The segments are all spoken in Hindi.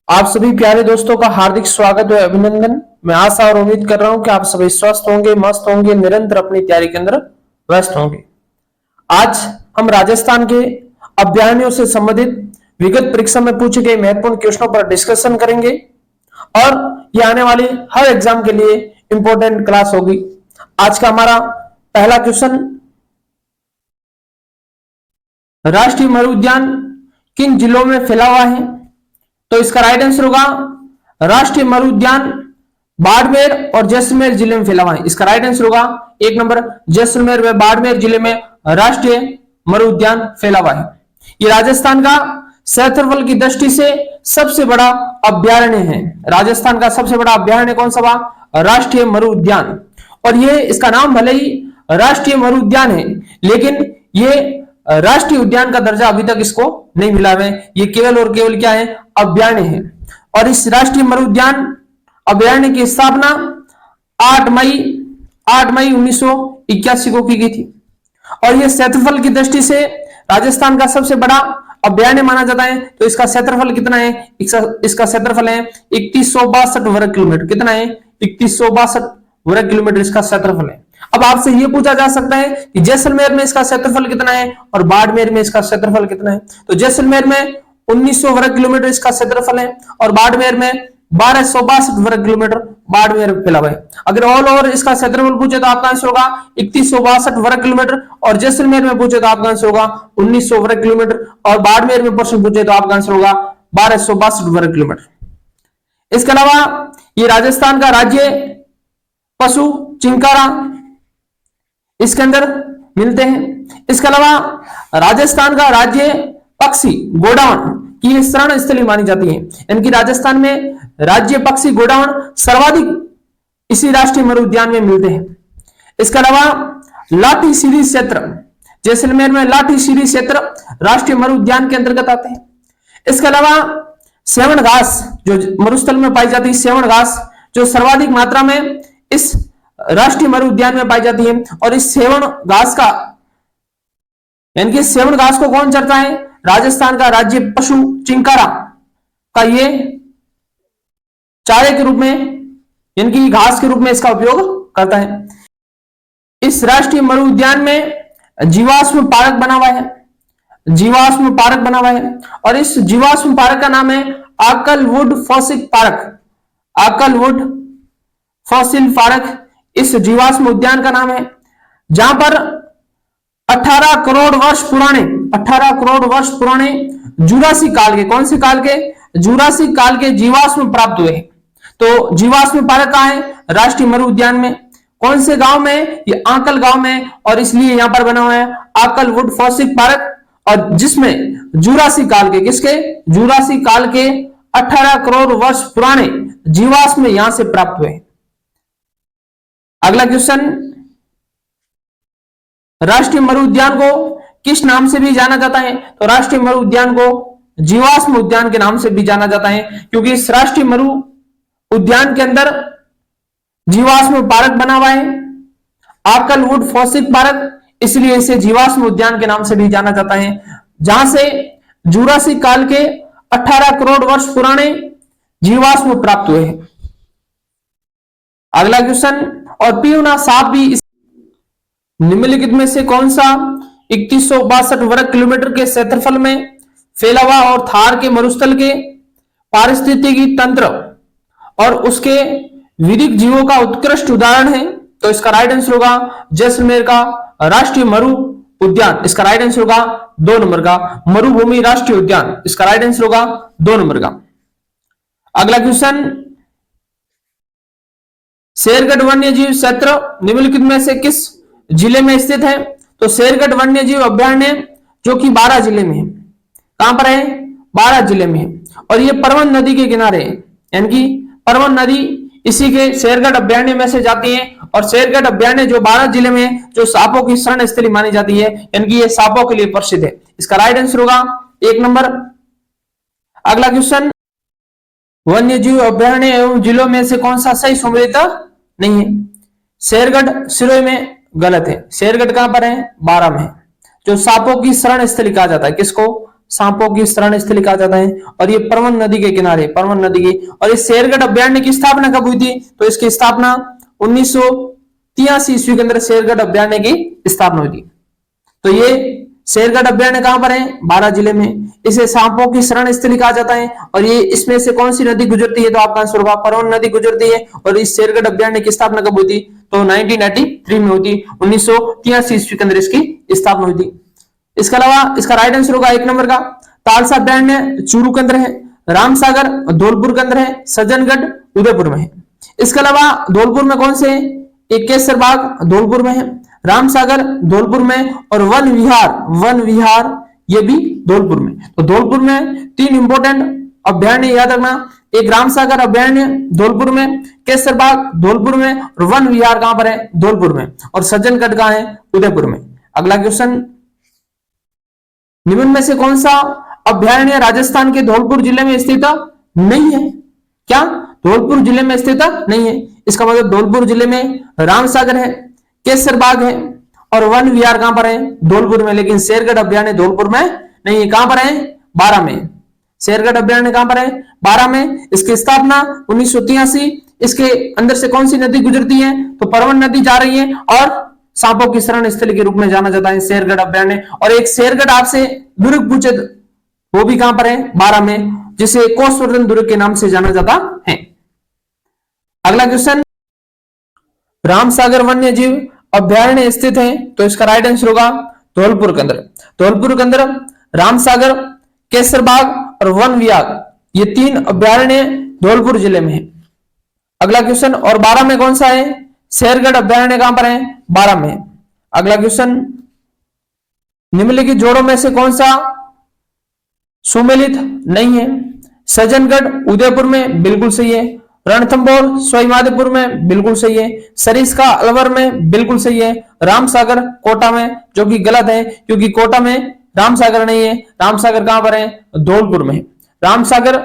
आप सभी प्यारे दोस्तों का हार्दिक स्वागत है, अभिनंदन। मैं आशा और उम्मीद कर रहा हूं कि आप सभी स्वस्थ होंगे, मस्त होंगे, निरंतर अपनी तैयारी के अंदर व्यस्त होंगे। आज हम राजस्थान के अभ्यारण्यों से संबंधित विगत परीक्षा में पूछे गए महत्वपूर्ण क्वेश्चनों पर डिस्कशन करेंगे और ये आने वाली हर एग्जाम के लिए इंपॉर्टेंट क्लास होगी। आज का हमारा पहला क्वेश्चन, राष्ट्रीय मरु उद्यान किन जिलों में फैला हुआ है? तो इसका राइट आंसर होगा राष्ट्रीय मरु उद्यान बाड़मेर और जैसलमेर जिले में फैला हुआ है। इसका राइट आंसर होगा एक नंबर, जैसलमेर व बाड़मेर जिले में राष्ट्रीय मरु उद्यान फैला हुआ है। ये राजस्थान का क्षेत्रफल की दृष्टि से सबसे बड़ा अभ्यारण्य है। राजस्थान का सबसे बड़ा अभ्यारण्य कौन सा हुआ? राष्ट्रीय मरु उद्यान। और ये इसका नाम भले ही राष्ट्रीय मरु उद्यान है, लेकिन ये राष्ट्रीय उद्यान का दर्जा अभी तक इसको नहीं मिला है। ये केवल और केवल क्या है? अभ्यारण्य है। और इस राष्ट्रीय मरु उद्यान अभ्यारण्य की स्थापना 8 मई 1981 को की गई थी। और यह क्षेत्रफल की दृष्टि से राजस्थान का सबसे बड़ा अभ्यारण्य माना जाता है। तो इसका क्षेत्रफल कितना है? इसका क्षेत्रफल है 3162 वर्ग किलोमीटर। कितना है? 3162 वर्ग किलोमीटर इसका क्षेत्रफल है। अब आपसे यह पूछा जा सकता है कि जैसलमेर में इसका क्षेत्रफल कितना है और बाड़मेर में इसका क्षेत्रफल कितना है? तो जैसलमेर में 1900 वर्ग किलोमीटर इसका क्षेत्रफल है और बाड़मेर में 1262 वर्ग किलोमीटर बाड़मेर फैला हुआ है। अगर ऑल ओवर इसका क्षेत्रफल पूछे तो आपका आंसर होगा 3162 वर्ग किलोमीटर और जैसलमेर में पूछे तो आपका आंसर होगा 1900 वर्ग किलोमीटर और बाड़मेर में प्रश्न पूछे तो आपका आंसर होगा 1262 वर्ग किलोमीटर। इसके अलावा ये राजस्थान का राज्य पशु चिंकारा इसके अंदर मिलते हैं। इसके अलावा राजस्थान का राज्य पक्षी गोडावण की शरण स्थली मानी जाती है। यानी राजस्थान में राज्य पक्षी गोडावण सर्वाधिक इसी राष्ट्रीय मरु उद्यान में मिलते हैं। इसके अलावा लाठी सीरी क्षेत्र, जैसलमेर में लाठी सीरी क्षेत्र राष्ट्रीय मरु उद्यान के अंतर्गत आते हैं। इसके अलावा सेवण घास जो मरुस्थल में पाई जाती है, सेवण घास जो सर्वाधिक मात्रा में इस राष्ट्रीय मरु उद्यान में पाई जाती है। और इस सेवण घास का यानी कि सेवण घास को कौन चरता है? राजस्थान का राज्य पशु चिंकारा का ये चारे के रूप में यानी कि घास के रूप में इसका उपयोग करता है। इस राष्ट्रीय मरु उद्यान में जीवाश्म पार्क बना हुआ है, जीवाश्म पार्क बना हुआ है। और इस जीवाश्म पार्क का नाम है Akal wood fossil park. Akal wood fossil park इस जीवाश्म उद्यान का नाम है, जहां पर 18 करोड़ वर्ष पुराने जुरासिक काल के, कौन से काल के? जुरासिक काल के जीवाश्म प्राप्त हुए। तो जीवाश्म पार्क कहां है? राष्ट्रीय मरु उद्यान में। कौन से गांव में? ये आंकल गांव में। और इसलिए यहां पर बना हुआ है आकलवुड फॉसिल पार्क, और जिसमें जुरासिक काल के, किसके? जुरासिक काल के 18 करोड़ वर्ष पुराने जीवाश्म यहां से प्राप्त हुए। अगला क्वेश्चन, राष्ट्रीय मरु उद्यान को किस नाम से भी जाना जाता है? तो राष्ट्रीय मरु उद्यान को जीवाश्म उद्यान के नाम से भी जाना जाता है, क्योंकि इस राष्ट्रीय मरु उद्यान के अंदर जीवाश्म पार्क बना हुआ है, आकलवुड फॉसिल पार्क, इसलिए इसे जीवाश्म उद्यान के नाम से भी जाना जाता है, जहां से जुरासिक काल के 18 करोड़ वर्ष पुराने जीवाश्म प्राप्त हुए हैं। अगला क्वेश्चन, और पीवना सांप भी निम्नलिखित में से कौन सा 3162 वर्ग किलोमीटर के क्षेत्रफल में फैला हुआ और थार के मरुस्थल के पारिस्थितिकी तंत्र और उसके विविध जीवों का उत्कृष्ट उदाहरण है? तो इसका राइट आंसर होगा जैसलमेर का राष्ट्रीय मरु उद्यान। इसका राइट आंसर होगा 2 नंबर का मरुभूमि राष्ट्रीय उद्यान। इसका राइट आंसर होगा 2 नंबर का। अगला क्वेश्चन, शेरगढ़ वन्य जीव क्षेत्र निम्नलिखित में से किस जिले में स्थित है? तो शेरगढ़ वन्य जीव अभ्यारण्य जो कि 12 जिले में है। कहां पर है? 12 जिले में है। और ये परवन नदी के किनारे है, यानी कि परवन नदी इसी के शेरगढ़ अभ्यारण्य में से जाती है। और शेरगढ़ अभ्यारण्य जो 12 जिले में है, जो सांपों की शरण स्थली मानी जाती है, यानी कि ये सांपों के लिए प्रसिद्ध है। इसका राइट आंसर होगा 1 नंबर। अगला क्वेश्चन, वन्य जीव अभ्यारण्य एवं जिलों में से कौन सा सही सम्मिलित नहीं है? शेरगढ़ सिरोही में गलत है। शेरगढ़ कहां पर है? 12 में। जो सांपों की शरण स्थली कहा जाता है, किसको? सांपों की शरण स्थली कहा जाता है, और ये परवन नदी के किनारे, परवन नदी की। और इस शेरगढ़ अभ्यारण्य की स्थापना कब हुई थी? तो इसकी स्थापना 1983 ईस्वी के अंदर शेरगढ़ अभ्यारण्य की स्थापना हुई थी। तो ये शेरगढ़ अभ्यारण्य कहां पर है? बारां जिले में। इसे सांपों की शरण स्थली कहा जाता है, और ये इसमें से कौन सी नदी गुजरती है? तो आपका आंसर होगा परवन नदी गुजरती है। और इस शेरगढ़ अभ्यारण्य की स्थापना कब हुई थी? तो 1983 में हुई थी, 1983 ईस्वी के अंदर इसकी स्थापना हुई थी। इसके अलावा इसका राइट आंसर होगा 1 नंबर का तालसा अभ्यारण्य चूरू के अंदर है, रामसागर धौलपुर के अंदर है, सज्जनगढ़ उदयपुर में है। इसके अलावा धौलपुर में कौन से? एक केसर बाग धौलपुर में है, रामसागर धौलपुर में, और वन विहार ये भी धौलपुर में। तो धौलपुर में 3 इंपोर्टेंट अभ्यारण्य याद रखना, एक रामसागर अभ्यारण्य धौलपुर में, केसर बाग धौलपुर में, और वन विहार कहां पर है? धौलपुर में, और सज्जनगढ़ कहां है? उदयपुर में। अगला क्वेश्चन, निम्न में से कौन सा अभ्यारण्य राजस्थान के धौलपुर जिले में स्थित नहीं है? क्या धौलपुर जिले में स्थित नहीं है? इसका मतलब धौलपुर जिले में रामसागर है, केसर बाग है, और वन विहार कहां पर है? धौलपुर में। लेकिन शेरगढ़ अभ्यारण्य धौलपुर में नहीं है। कहां पर है? बारां में। शेरगढ़ अभ्यारण्य कहां पर है? बारां में। इसकी स्थापना 1983। इसके अंदर से कौन सी नदी गुजरती है? तो परवन नदी जा रही है, और सांपों की शरण स्थली के रूप में जाना जाता है शेरगढ़ अभ्यारण्य। और एक शेरगढ़ आपसे दुर्ग पूछे, वो भी कहां पर है? बारां में, जिसे कोसवर्धन दुर्ग के नाम से जाना जाता है। अगला क्वेश्चन, रामसागर वन्य जीव अभ्यारण्य स्थित है, तो इसका राइट आंसर होगा धौलपुर के अंदर। धौलपुर के अंदर रामसागर, केसरबाग और वन विहार, ये 3 अभ्यारण्य धौलपुर जिले में है। अगला क्वेश्चन, और बारां में कौन सा है? शेरगढ़ अभ्यारण्य कहां पर है? बारां में। अगला क्वेश्चन, निम्नलिखित जोड़ों में से कौन सा सुमेलित नहीं है? सज्जनगढ़ उदयपुर में, बिल्कुल सही है। रणथंभौर सवाईमाधोपुर में, बिल्कुल सही है। सरिस्का अलवर में, बिल्कुल सही है। रामसागर कोटा में, जो कि गलत है, क्योंकि कोटा में रामसागर नहीं है। रामसागर कहां पर है? धौलपुर में। रामसागर,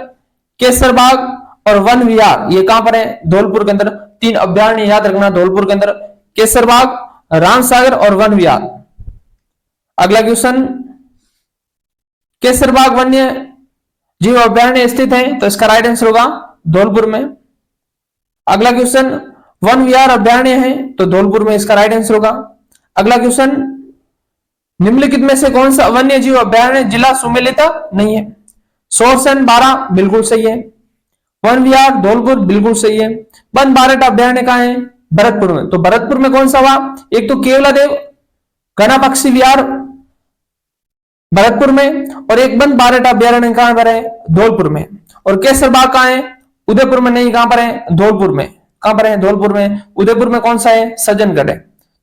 केसरबाग और वन विहार ये कहां पर है? धौलपुर के अंदर। 3 अभ्यारण्य याद रखना धौलपुर के अंदर, केसरबाग, रामसागर और वन विहार। अगला क्वेश्चन, केसरबाग वन्य जीव अभ्यारण्य स्थित है, तो इसका राइट आंसर होगा धौलपुर में। अगला क्वेश्चन, वन विहार अभ्यारण्य है, तो धौलपुर में इसका राइट आंसर होगा। अगला क्वेश्चन, निम्नलिखित में से कौन सा वन्य जीव अभ्यारण्य जिला सुमेलित नहीं है? सोरसन बारां, बिल्कुल सही है। वन विहार धौलपुर, बिल्कुल सही है। वन बारट अभ्यारण्य कहां है? भरतपुर में। तो भरतपुर में कौन सा हुआ? एक तो केवलादेव घना पक्षी विहार भरतपुर में, और एक वन बारट अभ्यारण्य कहां पर है? धौलपुर में। और केसरबाग कहां है? उदयपुर में नहीं, कहां पर है? धौलपुर में। कहां पर है? धौलपुर में। उदयपुर में कौन सा है? सज्जनगढ़ है।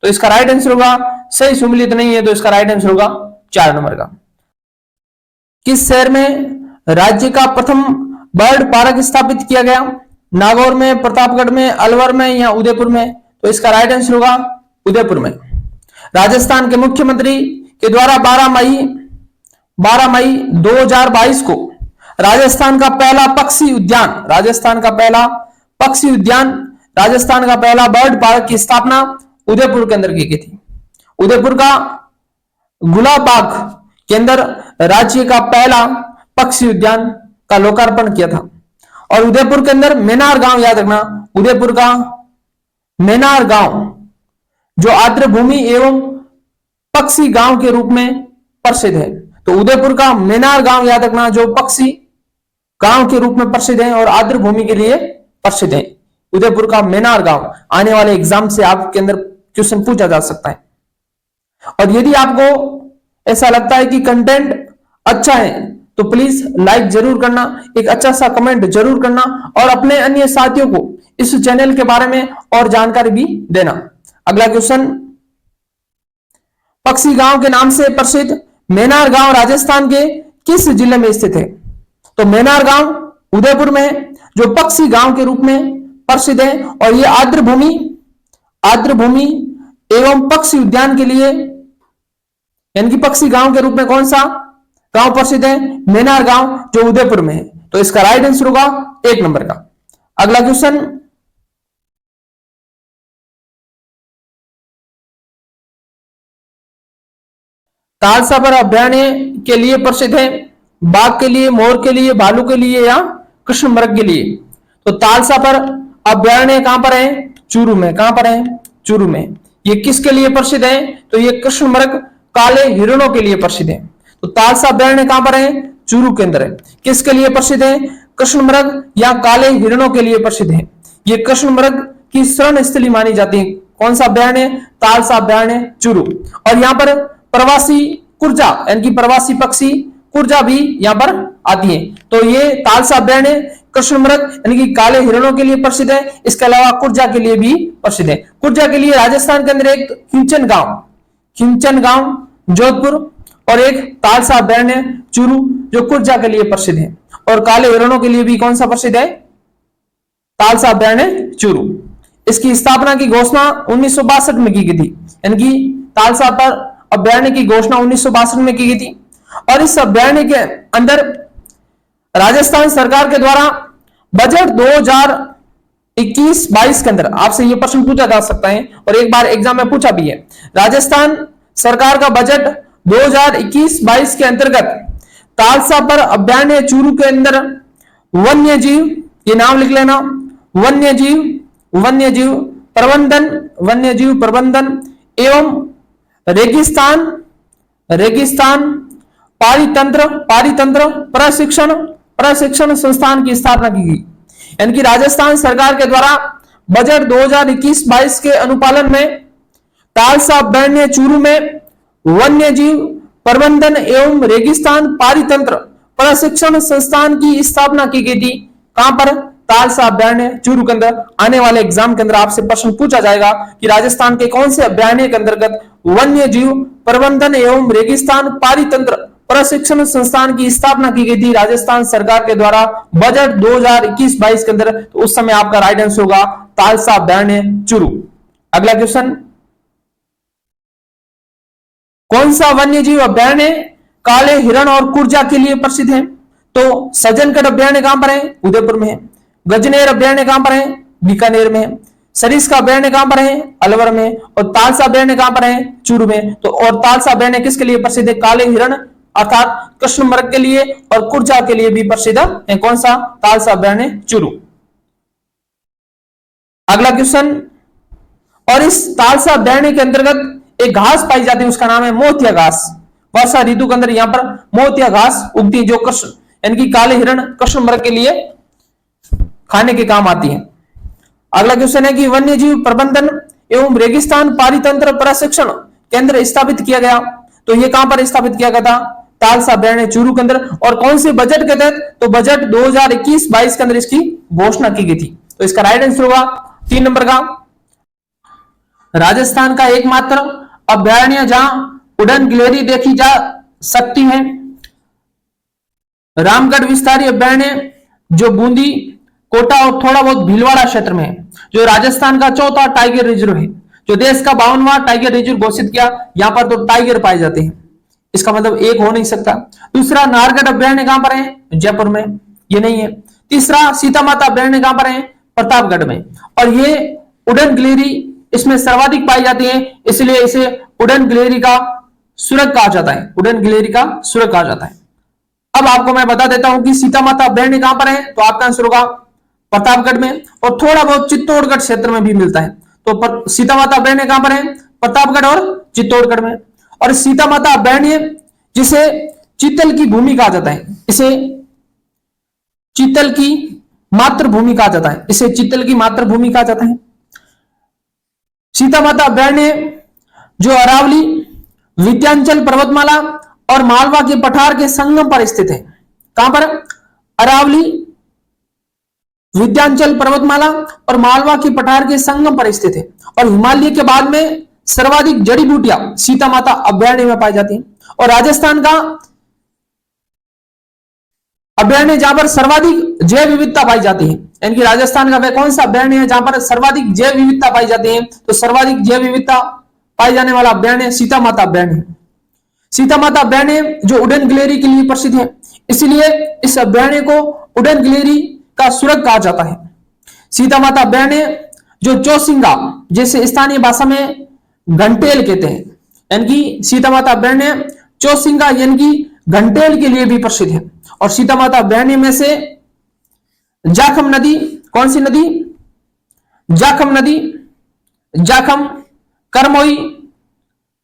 तो इसका राइट आंसर होगा, सही सुमिलित नहीं है, तो इसका राइट आंसर होगा 4 नंबर का। किस शहर में राज्य का प्रथम बर्ड पार्क स्थापित किया गया? नागौर में, प्रतापगढ़ में, अलवर में या उदयपुर में? तो इसका राइट आंसर होगा उदयपुर में। राजस्थान के मुख्यमंत्री के द्वारा 12 मई 2022 को राजस्थान का पहला पक्षी उद्यान, राजस्थान का पहला पक्षी उद्यान, राजस्थान का पहला बर्ड पार्क की स्थापना उदयपुर के अंदर की गई थी। उदयपुर का गुलाब बाग के अंदर राज्य का पहला पक्षी उद्यान का लोकार्पण किया था। और उदयपुर के अंदर मेनार गांव याद रखना, उदयपुर का मेनार गांव जो आर्द्र भूमि एवं पक्षी गांव के रूप में प्रसिद्ध है। तो उदयपुर का मेनार गांव याद रखना, जो पक्षी गांव के रूप में प्रसिद्ध है और आर्द्र भूमि के लिए प्रसिद्ध है। उदयपुर का मेनार गांव, आने वाले एग्जाम से आपके अंदर क्वेश्चन पूछा जा सकता है। और यदि आपको ऐसा लगता है कि कंटेंट अच्छा है तो प्लीज लाइक जरूर करना, एक अच्छा सा कमेंट जरूर करना, और अपने अन्य साथियों को इस चैनल के बारे में और जानकारी भी देना। अगला क्वेश्चन, पक्षी गांव के नाम से प्रसिद्ध मेनार गांव राजस्थान के किस जिले में स्थित है? तो मेनार गांव उदयपुर में है, जो पक्षी गांव के रूप में प्रसिद्ध है, और ये आर्द्र भूमि एवं पक्षी उद्यान के लिए, यानी कि पक्षी गांव के रूप में कौन सा गांव प्रसिद्ध है? मेनार गांव, जो उदयपुर में है। तो इसका राइट आंसर होगा 1 नंबर का। अगला क्वेश्चन, तालसापर अभ्यारण्य के लिए प्रसिद्ध है, बाघ के लिए, मोर के लिए, भालू के लिए या कृष्ण मृग के लिए? तो तालसा पर अभ्यारण्य कहां पर है? चूरू में। कहां पर है? चूरू में। ये किसके लिए प्रसिद्ध है? तो ये कृष्ण मृग काले हिरणों के लिए प्रसिद्ध है। तो तालसा अभ्यारण्य कहां पर है? चूरू के अंदर है। किसके लिए प्रसिद्ध है? कृष्ण मृग या काले हिरणों के लिए प्रसिद्ध है। ये कृष्ण मृग की शरण स्थली मानी जाती है। कौन सा अभ्यारण्य? तालसा अभ्यारण्य चूरू। और यहाँ पर प्रवासी कुर्जा यानी कि प्रवासी पक्षी कुर्जा भी यहाँ पर आती है। तो ये तालसा अभ्यारण्य कृष्ण मृग यानी कि काले हिरणों के लिए प्रसिद्ध है। इसके अलावा कुर्जा के लिए भी प्रसिद्ध है। कुर्जा के लिए राजस्थान के अंदर एक खिंचन गांव जोधपुर और एक तालसा अभ्यारण्य चूरू जो कुर्जा के लिए प्रसिद्ध है। और काले हिरणों के लिए भी कौन सा प्रसिद्ध है? तालसा अभ्यारण्य चूरू। इसकी स्थापना की घोषणा 1962 में की गई थी, यानी कि तालसा पर अभ्यारण्य की घोषणा 1962 में की गई थी। और इस अभ्यारण्य के अंदर राजस्थान सरकार के द्वारा बजट 2021-22 के अंदर आपसे यह प्रश्न पूछा जा सकता है और एक बार एग्जाम में पूछा भी है। राजस्थान सरकार का बजट 2021-22 के अंतर्गत तालसा पर अभ्यारण्य चूरू के अंदर वन्य जीव, ये नाम लिख लेना, वन्य जीव प्रबंधन एवं रेगिस्तान पारितंत्र प्रशिक्षण संस्थान की स्थापना की गई। यानी कि राजस्थान सरकार के द्वारा बजट 2021-22 के अनुपालन में तालसा अभ्यारण्य चूरू में वन्य जीव प्रबंधन एवं रेगिस्तान पारितंत्र प्रशिक्षण संस्थान की स्थापना की गई थी। कहां पर? तालसा अभ्यारण्य चूरू के अंदर। आने वाले एग्जाम के अंदर आपसे प्रश्न पूछा जाएगा कि राजस्थान के कौन से अभ्यारण्य के अंतर्गत वन्य जीव प्रबंधन एवं रेगिस्तान पारितंत्र प्रशिक्षण संस्थान की स्थापना की गई थी राजस्थान सरकार के द्वारा बजट 2021-22 के अंदर। तो उस समय आपका राइट आंसर होगा तालसा अभ्यारण्य चूरू। अगला क्वेश्चन, कौन सा वन्य जीव अभ्यारण्य काले हिरण और कुर्जा के लिए प्रसिद्ध है? तो सज्जनगढ़ अभ्यारण्य कहां पर है? उदयपुर में है। गजनेर अभ्यारण्य कहां पर है? बीकानेर में है। सरिस्का अभ्यारण्य कहां पर है? अलवर में। और तालसा अभ्यारण्य कहां पर है? चूरू में। तो और तालसा अभ्यारण्य किसके लिए प्रसिद्ध है? काले हिरण अर्थात कृष्ण मृग के लिए और कुर्जा के लिए भी प्रसिद्ध है। कौन सा? तालसा अभ्यारण्य चूरू। अगला क्वेश्चन, और इस तालसा अभ्यारण्य के अंतर्गत एक घास पाई जाती है, उसका नाम है मोतिया घास। वर्षा ऋतु के अंदर यहां पर मोतिया घास उगती है जो कृष्ण यानी कि काले हिरण कृष्ण मृग के लिए खाने के काम आती है। अगला क्वेश्चन है कि वन्य जीव प्रबंधन एवं रेगिस्तान पारितंत्र प्रशिक्षण केंद्र स्थापित किया गया, तो ये कहां पर स्थापित किया गया था? तालसा अभ्यारण्य चूरू के अंदर। और कौन से बजट के तहत? तो बजट 2021-22 के अंदर इसकी घोषणा की गई थी। तो इसका राइट आंसर होगा 3 नंबर का। राजस्थान का एकमात्र अभ्यारण्य जहां उड़न गिलहरी देखी जा सकती है, रामगढ़ विस्तारी अभ्यारण्य जो बूंदी, कोटा और थोड़ा बहुत भीलवाड़ा क्षेत्र में है, जो राजस्थान का चौथा टाइगर रिजर्व है, जो देश का 52वां टाइगर रिजर्व घोषित किया। यहां पर तो टाइगर पाए जाते हैं, इसका मतलब एक हो नहीं सकता। दूसरा, नाहरगढ़ अभ्यारण्य कहां पर है? जयपुर में, ये नहीं है। तीसरा, सीता माता अभ्यारण्य कहां पर है? प्रतापगढ़ में। और ये उड़न गिलहरी इसमें सर्वाधिक पाई जाती है, इसलिए इसे उड़न गिलहरी का सुरग कहा जाता है। उड़न गिलहरी का सुरग कहा जाता है। अब आपको मैं बता देता हूं कि सीता माता अभ्यारण्य कहां पर है, तो आपका आंसर होगा प्रतापगढ़ में। और थोड़ा बहुत चित्तौड़गढ़ क्षेत्र में भी मिलता है। तो सीता माता अभ्यारण्य कहां पर है? प्रतापगढ़ और चित्तौड़गढ़ में। और सीता माता अभ्यारण्य जिसे चीतल की भूमि कहा जाता है, इसे चीतल की मातृभूमि कहा जाता है, इसे चीतल की मातृभूमि कहा जाता है। सीता माता अभ्यारण्य जो अरावली, विंध्याचल पर्वतमाला और मालवा के पठार के संगम पर स्थित है। कहां पर? अरावली, विंध्याचल पर्वतमाला और मालवा के पठार के संगम पर स्थित है। और हिमालय के बाद में सर्वाधिक जड़ी बूटियां सीता माता अभ्यारण्य में पाई जाती हैं। और राजस्थान का अभ्यारण्य जहां पर सर्वाधिक जैव विविधता पाई जाती है, यानी कि राजस्थान का वह कौन सा अभ्यारण्य है जहां पर सर्वाधिक जैव विविधता पाई जाती है? तो सर्वाधिक जैव विविधता पाई जाने वाला अभ्यारण्य सीता माता अभ्यारण्य। सीता माता अभ्यारण्य जो उड़न गिलहरी के लिए प्रसिद्ध है, इसलिए इस अभ्यारण्य को उड़न गिलहरी का सुरग कहा जाता है। सीता माता अभ्यारण्य जो चौसिंगा, जैसे स्थानीय भाषा में घंटेल कहते हैं, यानी कि सीता माता अभ्यारण्य चौसिंगा यानी कि घंटेल के लिए भी प्रसिद्ध है। और सीता माता अभयारण्य में से जाखम नदी, कौन सी नदी? जाखम नदी, जाखम, करमोई,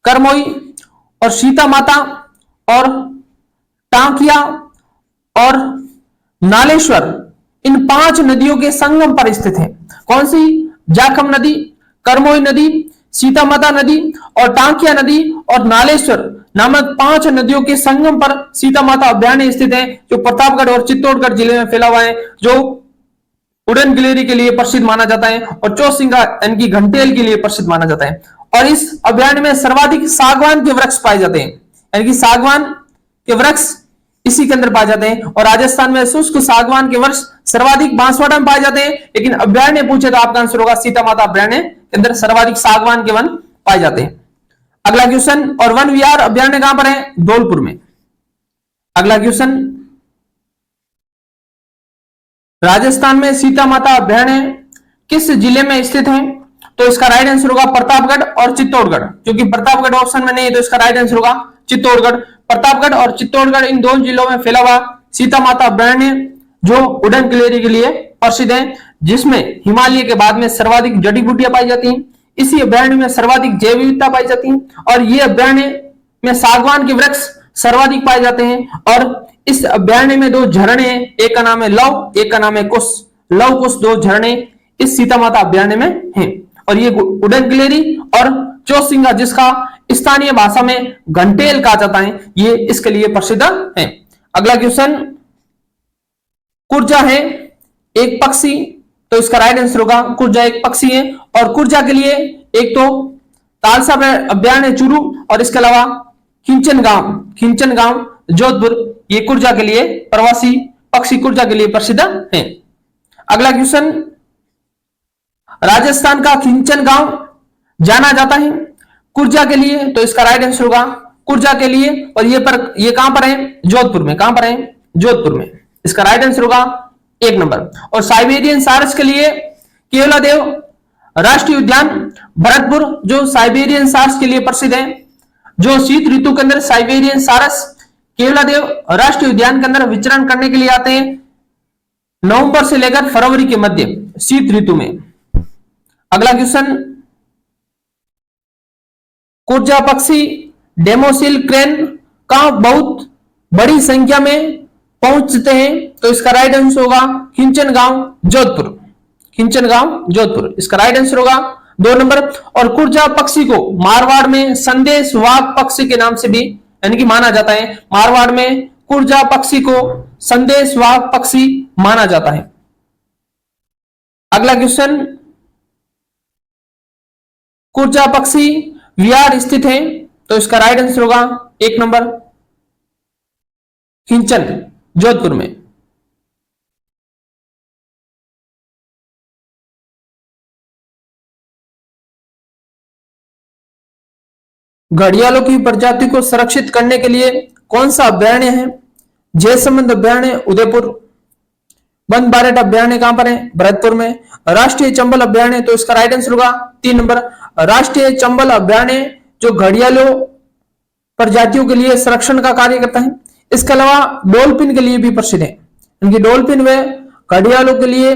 करमोई और सीता माता और टांकिया और नालेश्वर, इन 5 नदियों के संगम पर स्थित है। कौन सी? जाखम नदी, करमोई नदी, सीता माता नदी और टांकिया नदी और नालेश्वर नामक 5 नदियों के संगम पर सीता माता अभयारण्य स्थित है, जो प्रतापगढ़ और चित्तौड़गढ़ जिले में फैला हुआ है, जो उड़न गिलेरी के लिए प्रसिद्ध माना जाता है और चौसिंगा यानी कि घंटेल के लिए प्रसिद्ध माना जाता है। और इस अभयारण्य में सर्वाधिक सागवान के वृक्ष पाए जाते हैं, यानी कि सागवान के वृक्ष इसी के अंदर पाए जाते हैं। और राजस्थान में शुष्क सागवान के वृक्ष सर्वाधिक बांसवाड़ा में पाए जाते हैं, लेकिन अभयारण्य पूछे तो आपका आंसर होगा सीता माता अभयारण्य के अंदर सर्वाधिक सागवान के वन पाए जाते हैं। अगला क्वेश्चन, और वन विहार अभयारण्य कहां पर है? धौलपुर में। अगला क्वेश्चन, राजस्थान में सीता माता अभयारण्य किस जिले में स्थित है? तो इसका राइट आंसर होगा प्रतापगढ़ और चित्तौड़गढ़, क्योंकि प्रतापगढ़ ऑप्शन में नहीं है तो इसका राइट आंसर होगा चित्तौड़गढ़। प्रतापगढ़ और चित्तौड़गढ़ इन 2 जिलों में फैला हुआ सीता माता अभयारण्य जो उड़न गिलेरी के लिए प्रसिद्ध है, जिसमें हिमालय के बाद में सर्वाधिक जड़ी बूटियां पाई जाती हैं। इसी अभयारण्य में सर्वाधिक जैव विविधता पाई जाती है और ये अभयारण्य में सागवान के वृक्ष सर्वाधिक पाए जाते हैं। और इस अभयारण्य में 2 झरने हैं, एक का नाम है लव, एक का नाम है कुश। लव कुश 2 झरने इस सीता माता अभयारण्य में हैं। और ये उड़न गिलेरी और चौसिंगा, जिसका स्थानीय भाषा में घंटेल कहा जाता है, ये इसके लिए प्रसिद्ध है। अगला क्वेश्चन, कुर्जा है एक पक्षी, तो इसका राइट आंसर होगा कुर्जा एक पक्षी है। और कुर्जा के लिए एक तो तालसा अभयारण्य चूरू और इसके अलावा खिंचन गांव जोधपुर, ये कुर्जा के लिए प्रवासी पक्षी कुर्जा के लिए प्रसिद्ध है। अगला क्वेश्चन, राजस्थान का खिंचन गांव जाना जाता है कुर्जा के लिए, तो इसका राइट आंसर होगा कुर्जा के लिए। और ये कहां पर है? जोधपुर में। कहां पर है? जोधपुर में। इसका राइट आंसर होगा 1 नंबर। और साइबेरियन सारस के लिए केवलादेव राष्ट्रीय उद्यान भरतपुर, जो साइबेरियन सारस के लिए प्रसिद्ध है, जो शीत ऋतु के अंदर साइबेरियन सारस केवलादेव राष्ट्रीय उद्यान के अंदर विचरण करने के लिए आते हैं नवंबर से लेकर फरवरी के मध्य, शीत ऋतु में। अगला क्वेश्चन, कुर्जा पक्षी डेमोसिल क्रेन का बहुत बड़ी संख्या में पहुंचते हैं, तो इसका राइट आंसर होगा खिंचन गांव जोधपुर। खिंचन गांव जोधपुर, इसका राइट आंसर होगा 2 नंबर। और कुर्जा पक्षी को मारवाड़ में संदेश वाहक पक्षी के नाम से भी यानी कि माना जाता है। मारवाड़ में कुर्जा पक्षी को संदेश वाहक पक्षी माना जाता है। अगला क्वेश्चन, कुर्जा पक्षी विहार स्थित है, तो इसका राइट आंसर होगा 1 नंबर खिंचन जोधपुर में। घड़ियालों की प्रजाति को संरक्षित करने के लिए कौन सा अभयारण्य है? जयसमंद अभयारण्य उदयपुर। वन बारेट अभयारण्य कहां पर है? भरतपुर में। राष्ट्रीय चंबल अभयारण्य, तो इसका राइट आंसर होगा 3 नंबर राष्ट्रीय चंबल अभयारण्य, जो घड़ियालों प्रजातियों के लिए संरक्षण का कार्य करता है। इसके अलावा डॉल्फिन के लिए भी प्रसिद्ध है, क्योंकि डॉल्फिन व घड़ियालों के लिए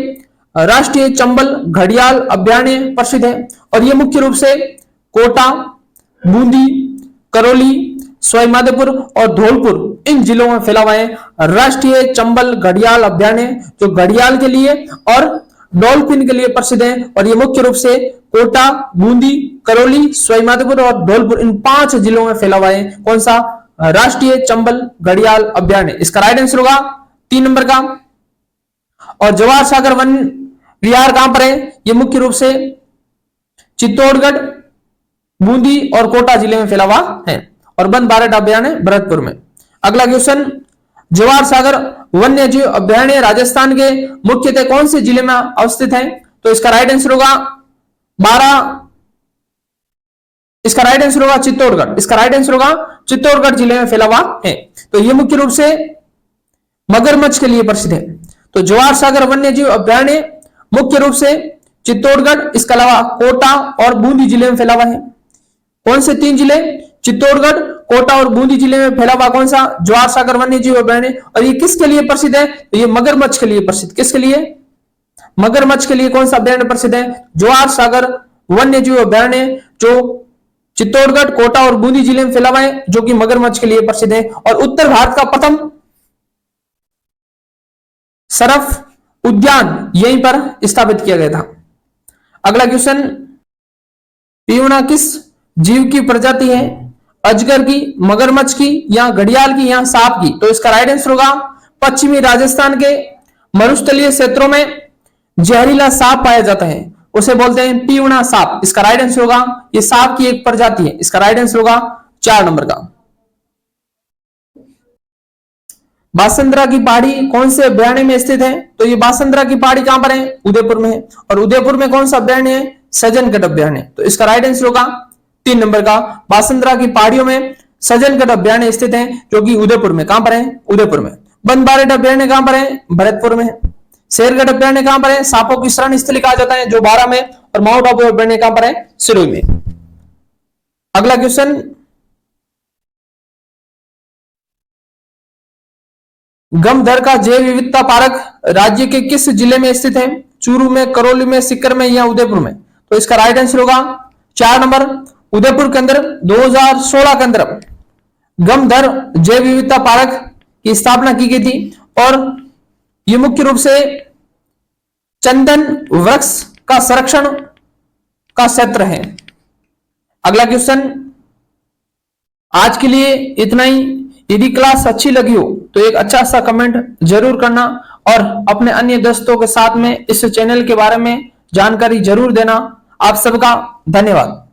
राष्ट्रीय चंबल घड़ियाल अभयारण्य प्रसिद्ध है। और ये मुख्य रूप से कोटा, बूंदी, करौली, सवाईमाधोपुर और धौलपुर इन जिलों में फैला हुआ है राष्ट्रीय चंबल घड़ियाल अभयारण्य, जो घड़ियाल के लिए और डॉल्फिन के लिए प्रसिद्ध है। और ये मुख्य रूप से कोटा, बूंदी, करौली, सवाईमाधोपुर और धौलपुर इन 5 जिलों में फैला हुआ है। कौन सा? राष्ट्रीय चंबल घड़ियाल अभयारण्य। इसका राइट आंसर होगा 3 नंबर का। और जवाहर सागर वन विहार कहां पर है? ये मुख्य रूप से चित्तौड़गढ़, बूंदी और कोटा जिले में फैला हुआ है। और वन बारेट अभयारण्य भरतपुर में। अगला क्वेश्चन, जवाहर सागर वन्य जीव अभयारण्य राजस्थान के मुख्यतः कौन से जिले में अवस्थित है? तो इसका राइट आंसर होगा 12, इसका राइट आंसर होगा चित्तौड़गढ़। इसका राइट आंसर होगा चित्तौड़गढ़ जिले में फैला हुआ है। तो यह मुख्य रूप से मगरमच्छ के लिए प्रसिद्ध है। तो जवाहर सागर वन्य जीव अभयारण्य मुख्य रूप से चित्तौड़गढ़, इसके अलावा कोटा और बूंदी जिले में फैला हुआ है। कौन से 3 जिले? चित्तौड़गढ़, कोटा और बूंदी जिले में फैला हुआ कौन सा? ज्वार सागर वन्य जीव अभयारण्य। और ये किसके लिए प्रसिद्ध है? तो ये मगरमच्छ के लिए प्रसिद्ध। किसके लिए? मगरमच्छ के लिए कौन सा अभयारण्य प्रसिद्ध है? ज्वार सागर वन्य जीव अभयारण्य, जो चित्तौड़गढ़, कोटा और बूंदी जिले में फैला हुआ है, जो कि मगरमच्छ के लिए प्रसिद्ध है। और उत्तर भारत का प्रथम सरफ उद्यान यहीं पर स्थापित किया गया था। अगला क्वेश्चन, पीवना किस जीव की प्रजाति है? अजगर की, मगरमच्छ की, या घड़ियाल की, या सांप की? तो इसका राइट आंसर होगा पश्चिमी राजस्थान के मरुस्थलीय क्षेत्रों में जहरीला सांप पाया जाता है, उसे बोलते हैं पीवना सांप। इसका राइट आंसर होगा, ये सांप की एक प्रजाति है। इसका राइट आंसर होगा 4 नंबर का। बासंद्रा की पहाड़ी कौन से अभयारण्य में स्थित है? तो ये बासंद्रा की पहाड़ी कहां पर है? उदयपुर में है। और उदयपुर में कौन सा अभयारण्य है? सज्जनगढ़ अभयारण्य। तो इसका राइट आंसर होगा 3 नंबर का। बासंद्रा की पहाड़ियों में सज्जनगढ़ अभयारण्य स्थित है, जो कि उदयपुर में। कहां पर है? उदयपुर में। बंदबारेट अभयारण्य कहां पर है? भरतपुर में है। शेरगढ़ अभयारण्य कहां पर है? सांपों की शरण स्थली कहा जाता है, जो 12 में। और माउंट आबू अभयारण्य कहां पर है? सिरोही में। अगला क्वेश्चन, गमधर का जैव विविधता पार्क राज्य के किस जिले में स्थित है? चूरू में, करौली में, सीकर में, या उदयपुर में? तो इसका राइट आंसर होगा 4 नंबर, उदयपुर के अंदर 2016 के अंदर गमधर जैव विविधता पार्क की स्थापना की गई थी। और ये मुख्य रूप से चंदन वृक्ष का संरक्षण का क्षेत्र है। अगला क्वेश्चन, आज के लिए इतना ही। यदि क्लास अच्छी लगी हो तो एक अच्छा सा कमेंट जरूर करना, और अपने अन्य दोस्तों के साथ में इस चैनल के बारे में जानकारी जरूर देना। आप सबका धन्यवाद।